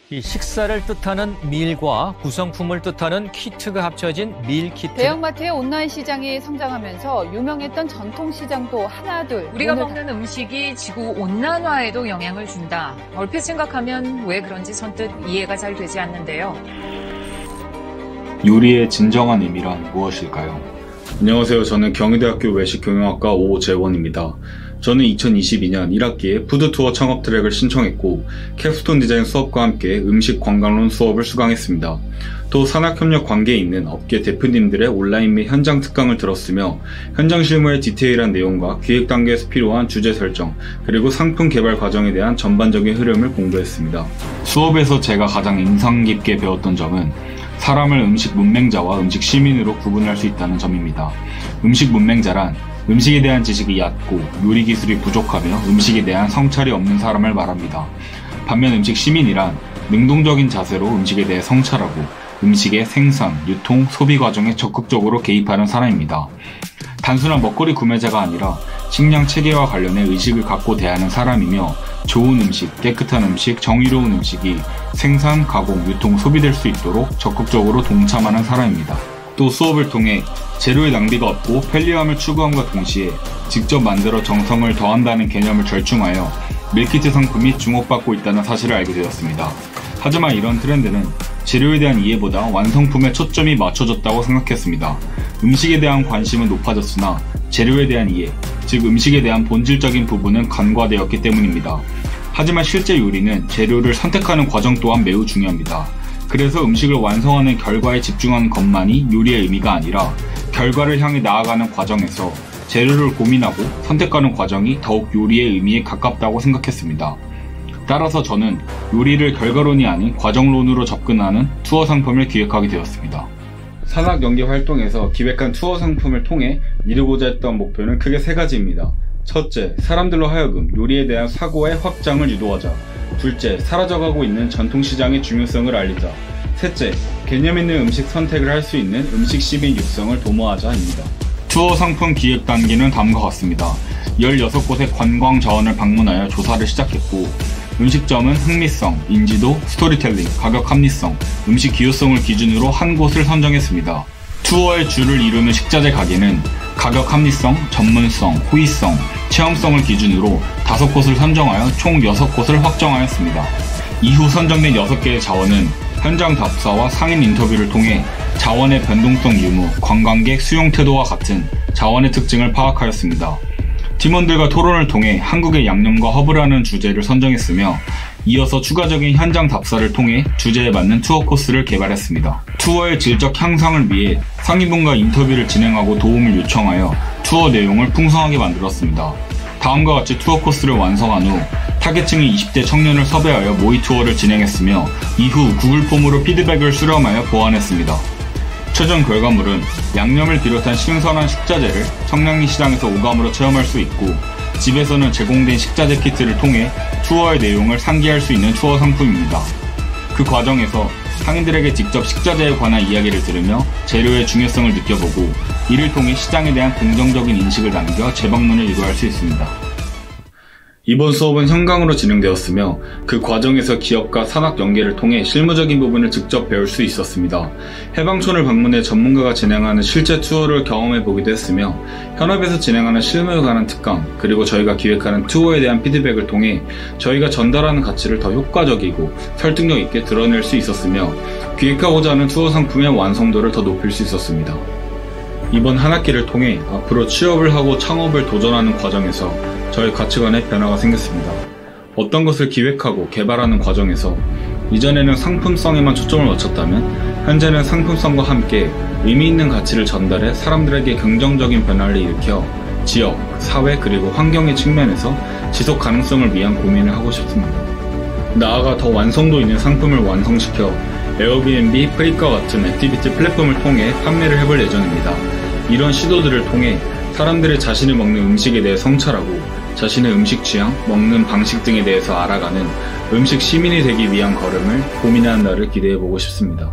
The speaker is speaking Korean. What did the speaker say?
이 식사를 뜻하는 밀과 구성품을 뜻하는 키트가 합쳐진 밀키트. 대형마트의 온라인 시장이 성장하면서 유명했던 전통 시장도 하나둘 우리가 먹는 음식이 지구 온난화에도 영향을 준다. 얼핏 생각하면 왜 그런지 선뜻 이해가 잘 되지 않는데요. 요리의 진정한 의미란 무엇일까요? 안녕하세요. 저는 경희대학교 외식경영학과 오재원입니다. 저는 2022년 1학기에 푸드투어 창업 트랙을 신청했고 캡스톤 디자인 수업과 함께 음식 관광론 수업을 수강했습니다. 또 산학협력 관계에 있는 업계 대표님들의 온라인 및 현장 특강을 들었으며 현장 실무의 디테일한 내용과 기획 단계에서 필요한 주제 설정, 그리고 상품 개발 과정에 대한 전반적인 흐름을 공부했습니다. 수업에서 제가 가장 인상 깊게 배웠던 점은 사람을 음식 문맹자와 음식 시민으로 구분할 수 있다는 점입니다. 음식 문맹자란 음식에 대한 지식이 얕고 요리 기술이 부족하며 음식에 대한 성찰이 없는 사람을 말합니다. 반면 음식 시민이란 능동적인 자세로 음식에 대해 성찰하고 음식의 생산, 유통, 소비 과정에 적극적으로 개입하는 사람입니다. 단순한 먹거리 구매자가 아니라 식량 체계와 관련해 의식을 갖고 대하는 사람이며 좋은 음식, 깨끗한 음식, 정의로운 음식이 생산, 가공, 유통, 소비될 수 있도록 적극적으로 동참하는 사람입니다. 또 수업을 통해 재료의 낭비가 없고 편리함을 추구함과 동시에 직접 만들어 정성을 더한다는 개념을 절충하여 밀키트 상품이 주목받고 있다는 사실을 알게 되었습니다. 하지만 이런 트렌드는 재료에 대한 이해보다 완성품에 초점이 맞춰졌다고 생각했습니다. 음식에 대한 관심은 높아졌으나 재료에 대한 이해, 즉 음식에 대한 본질적인 부분은 간과되었기 때문입니다. 하지만 실제 요리는 재료를 선택하는 과정 또한 매우 중요합니다. 그래서 음식을 완성하는 결과에 집중하는 것만이 요리의 의미가 아니라 결과를 향해 나아가는 과정에서 재료를 고민하고 선택하는 과정이 더욱 요리의 의미에 가깝다고 생각했습니다. 따라서 저는 요리를 결과론이 아닌 과정론으로 접근하는 투어 상품을 기획하게 되었습니다. 산학연계 활동에서 기획한 투어 상품을 통해 이루고자 했던 목표는 크게 세 가지입니다. 첫째, 사람들로 하여금 요리에 대한 사고의 확장을 유도하자. 둘째, 사라져가고 있는 전통시장의 중요성을 알리자. 셋째, 개념 있는 음식 선택을 할 수 있는 음식 시민 육성을 도모하자입니다. 투어 상품 기획 단계는 다음과 같습니다. 16곳의 관광 자원을 방문하여 조사를 시작했고 음식점은 흥미성, 인지도, 스토리텔링, 가격 합리성, 음식 기호성을 기준으로 한 곳을 선정했습니다. 투어의 주를 이루는 식자재 가게는 가격 합리성, 전문성, 호의성, 체험성을 기준으로 5곳을 선정하여 총 6곳을 확정하였습니다. 이후 선정된 6개의 자원은 현장 답사와 상인 인터뷰를 통해 자원의 변동성 유무, 관광객 수용 태도와 같은 자원의 특징을 파악하였습니다. 팀원들과 토론을 통해 한국의 양념과 허브라는 주제를 선정했으며 이어서 추가적인 현장 답사를 통해 주제에 맞는 투어 코스를 개발했습니다. 투어의 질적 향상을 위해 상인분과 인터뷰를 진행하고 도움을 요청하여 투어 내용을 풍성하게 만들었습니다. 다음과 같이 투어 코스를 완성한 후 타겟층인 20대 청년을 섭외하여 모의 투어를 진행했으며 이후 구글 폼으로 피드백을 수렴하여 보완했습니다. 최종 결과물은 양념을 비롯한 신선한 식자재를 청량리 시장에서 오감으로 체험할 수 있고 집에서는 제공된 식자재 키트를 통해 투어의 내용을 상기할 수 있는 투어 상품입니다. 그 과정에서 상인들에게 직접 식자재에 관한 이야기를 들으며 재료의 중요성을 느껴보고 이를 통해 시장에 대한 긍정적인 인식을 남겨 재방문을 유도할 수 있습니다. 이번 수업은 현강으로 진행되었으며 그 과정에서 기업과 산학 연계를 통해 실무적인 부분을 직접 배울 수 있었습니다. 해방촌을 방문해 전문가가 진행하는 실제 투어를 경험해보기도 했으며 현업에서 진행하는 실무에 관한 특강, 그리고 저희가 기획하는 투어에 대한 피드백을 통해 저희가 전달하는 가치를 더 효과적이고 설득력 있게 드러낼 수 있었으며 기획하고자 하는 투어 상품의 완성도를 더 높일 수 있었습니다. 이번 한 학기를 통해 앞으로 취업을 하고 창업을 도전하는 과정에서 저희 가치관에 변화가 생겼습니다. 어떤 것을 기획하고 개발하는 과정에서 이전에는 상품성에만 초점을 맞췄다면 현재는 상품성과 함께 의미 있는 가치를 전달해 사람들에게 긍정적인 변화를 일으켜 지역, 사회 그리고 환경의 측면에서 지속 가능성을 위한 고민을 하고 싶습니다. 나아가 더 완성도 있는 상품을 완성시켜 에어비앤비, 프리과 같은 액티비티 플랫폼을 통해 판매를 해볼 예정입니다. 이런 시도들을 통해 사람들이 자신이 먹는 음식에 대해 성찰하고 자신의 음식 취향, 먹는 방식 등에 대해서 알아가는 음식 시민이 되기 위한 걸음을 고민하는 날을 기대해보고 싶습니다.